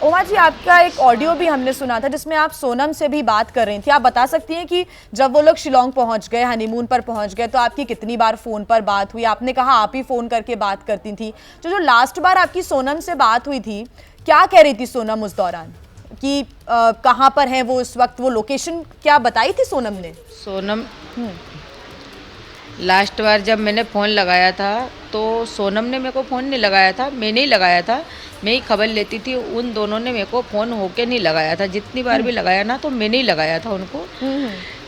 उमा जी, आपका एक ऑडियो भी हमने सुना था जिसमें आप सोनम से भी बात कर रही थी। आप बता सकती हैं कि जब वो लोग शिलोंग पहुंच गए, हनीमून पर पहुंच गए, तो आपकी कितनी बार फोन पर बात हुई? आपने कहा आप ही फोन करके बात करती थी। जो लास्ट बार आपकी सोनम से बात हुई थी, क्या कह रही थी सोनम उस दौरान? कि कहाँ पर है वो इस वक्त? वो लोकेशन क्या बताई थी सोनम ने? सोनम लास्ट बार जब मैंने फ़ोन लगाया था तो सोनम ने मेरे को फ़ोन नहीं लगाया था, मैंने ही लगाया था। मैं ही खबर लेती थी, उन दोनों ने मेरे को फ़ोन होके नहीं लगाया था। जितनी बार भी लगाया ना तो मैंने ही लगाया था उनको,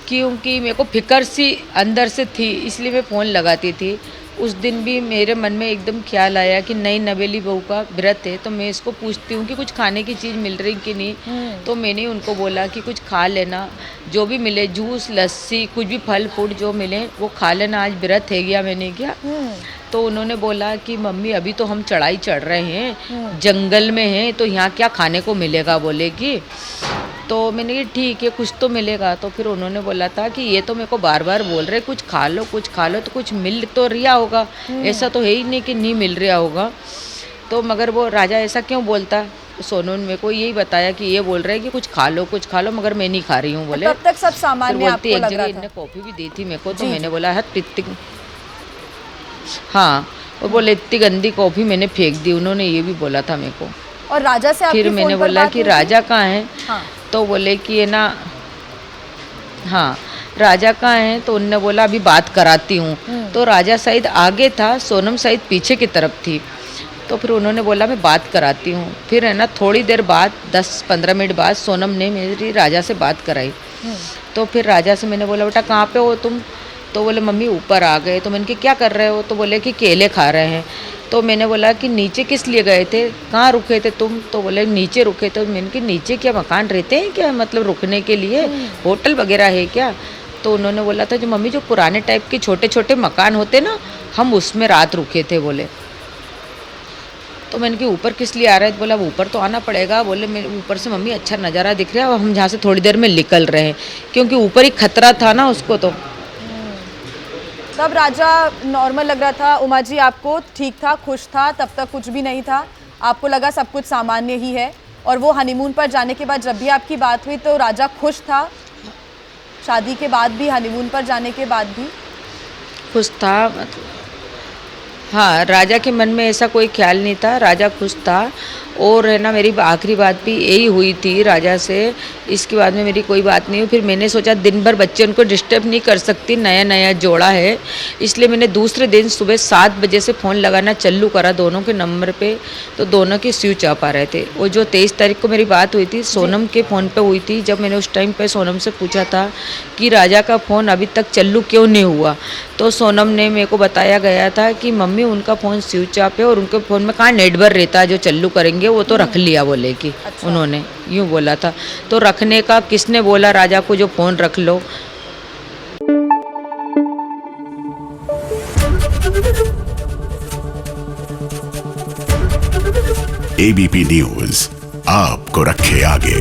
क्योंकि मेरे को फिक्र सी अंदर से थी, इसलिए मैं फ़ोन लगाती थी। उस दिन भी मेरे मन में एकदम ख्याल आया कि नई नवेली बहू का व्रत है, तो मैं इसको पूछती हूँ कि कुछ खाने की चीज़ मिल रही कि नहीं। तो मैंने उनको बोला कि कुछ खा लेना, जो भी मिले, जूस लस्सी कुछ भी फल फूड जो मिले वो खा लेना, आज व्रत है गया। मैंने क्या तो उन्होंने बोला कि मम्मी अभी तो हम चढ़ाई चढ़ रहे हैं, जंगल में हैं, तो यहाँ क्या खाने को मिलेगा, बोले कि। तो मैंने कहा ठीक है कुछ तो मिलेगा। तो फिर उन्होंने बोला था कि ये तो मेरे को बार बार बोल रहे कुछ खा लो कुछ खा लो, तो कुछ मिल तो रिया होगा, ऐसा तो है ही नहीं कि नहीं मिल रहा होगा। तो मगर वो राजा ऐसा क्यों बोलता? सोनू ने मेरे को यही बताया कि ये बोल रहे हैं कि कुछ खा लो कुछ खा लो, मगर मैं नहीं खा रही हूँ, बोले। तब तक सब सामान्य आपको एक लग जगह रहा इनने था? कॉफ़ी भी दी थी मेरे को, तो मैंने बोला है इतनी, हाँ, वो बोले इतनी गंदी कॉफ़ी मैंने फेंक दी, उन्होंने ये भी बोला था मेरे को। और राजा से आपकी फिर मैंने फोन पर बोला बात कि हुई थी? राजा कहाँ है? हाँ। तो बोले कि ये ना, हाँ राजा कहाँ है? तो उनने बोला अभी बात कराती हूँ। तो राजा शायद आगे था, सोनम शायद पीछे की तरफ थी। तो फिर उन्होंने बोला मैं बात कराती हूँ। फिर है ना थोड़ी देर बाद 10-15 मिनट बाद सोनम ने मेरी राजा से बात कराई। तो फिर राजा से मैंने बोला बेटा कहाँ पे हो तुम? तो बोले मम्मी ऊपर आ गए। तो मैंने कि क्या कर रहे हो? तो बोले कि केले खा रहे हैं। तो मैंने बोला कि नीचे किस लिए गए थे, कहाँ रुके थे तुम? तो बोले नीचे रुके थे। मैंने कि नीचे क्या मकान रहते हैं क्या, मतलब रुकने के लिए होटल वगैरह है क्या? तो उन्होंने बोला था जो मम्मी जो पुराने टाइप के छोटे छोटे मकान होते ना, हम उसमें रात रुके थे, बोले। तो मैंने कि ऊपर किस लिए आ रहे थे? बोला ऊपर तो आना पड़ेगा, बोले मेरे ऊपर से मम्मी अच्छा नज़ारा दिख रहा है और हम जहाँ से थोड़ी देर में निकल रहे हैं, क्योंकि ऊपर ही खतरा था ना उसको। तो तब राजा नॉर्मल लग रहा था उमा जी, आपको ठीक था, खुश था? तब तक कुछ भी नहीं था, आपको लगा सब कुछ सामान्य ही है? और वो हनीमून पर जाने के बाद जब भी आपकी बात हुई तो राजा खुश था? शादी के बाद भी, हनीमून पर जाने के बाद भी? खुश था, मतलब हाँ, राजा के मन में ऐसा कोई ख्याल नहीं था, राजा खुश था। और है ना मेरी आखिरी बात भी यही हुई थी राजा से, इसके बाद में मेरी कोई बात नहीं हुई। फिर मैंने सोचा दिन भर बच्चे उनको डिस्टर्ब नहीं कर सकती, नया नया जोड़ा है, इसलिए मैंने दूसरे दिन सुबह 7 बजे से फ़ोन लगाना चालू करा दोनों के नंबर पे। तो दोनों की स्विच ऑफ आ रहे थे। वो जो 23 तारीख को मेरी बात हुई थी सोनम के फ़ोन पे हुई थी, जब मैंने उस टाइम पे सोनम से पूछा था कि राजा का फ़ोन अभी तक चालू क्यों नहीं हुआ, तो सोनम ने मेरे को बताया गया था कि मम्मी उनका फ़ोन स्विच ऑफ है और उनके फ़ोन में कहाँ नेटवर्क रहता है जो चालू करेंगे, वो तो रख लिया, बोले कि। अच्छा। उन्होंने यूँ बोला था। तो रखने का किसने बोला राजा को जो फ़ोन रख लो? एबीपी न्यूज़ आपको रखे आगे।